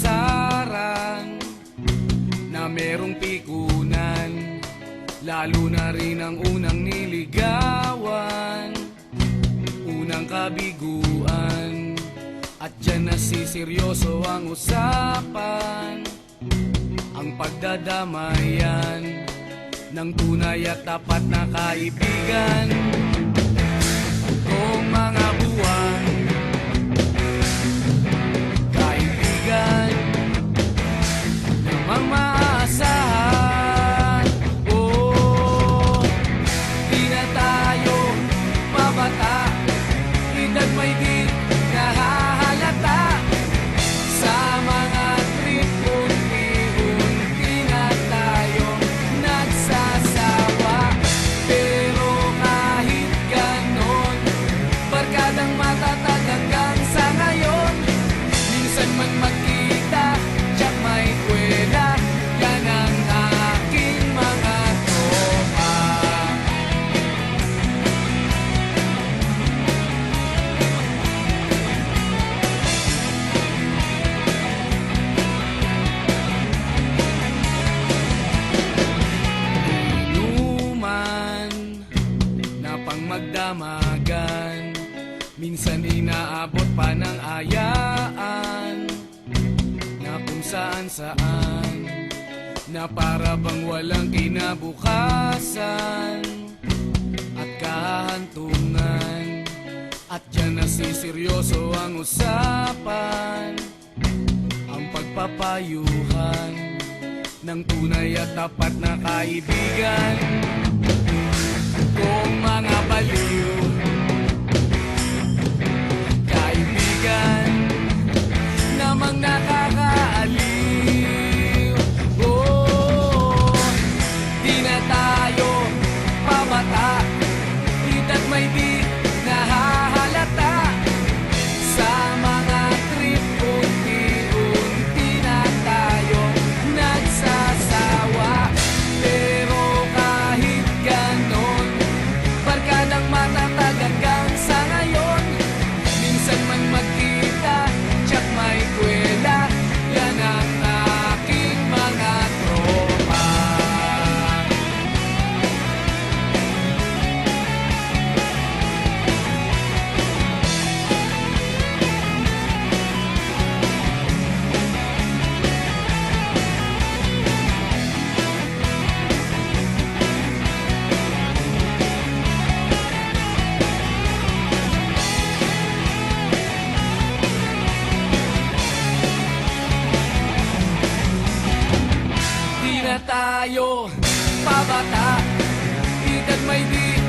pasaran na merong pikunan, lalo na rin ang unang niligawan, unang kabiguan. At dyan nasiseryoso ang usapan, ang pagdadamayan ng tunay at tapat na kaibigan. Kung mga buwan, kaibigan namang maaasahan. Oh, di na tayo mabata, edad may di nahahalata. Sa mga trip, unti-unti na tayong nagsasawa. Pero kahit ganon, barkadang matatag hanggang sa ngayon. Minsan man magkita, tiyak may kwela, yan ang aking mga tropa. Inuman na pang magdamagan, minsan inaabot pa ng ayaan, na kung saan-saan, na para bang walang kinabukasan at kahantungan. At dyan nasiseryoso ang usapan, ang pagpapayuhan ng tunay at tapat na kaibigan. Kung mga baliw, kaibigan namang nakakaaliw. Oh, di na tayo pabata, edad may di nahahalata. Sa mga trip, unti-unti na tayo nagsasawa. Pero kahit ganon, barkadang matatag hanggang sa ngayon. Minsan man magkita, tiyak may kwela, yan ang aking mga tropa. Di na tayo pabata, edad may di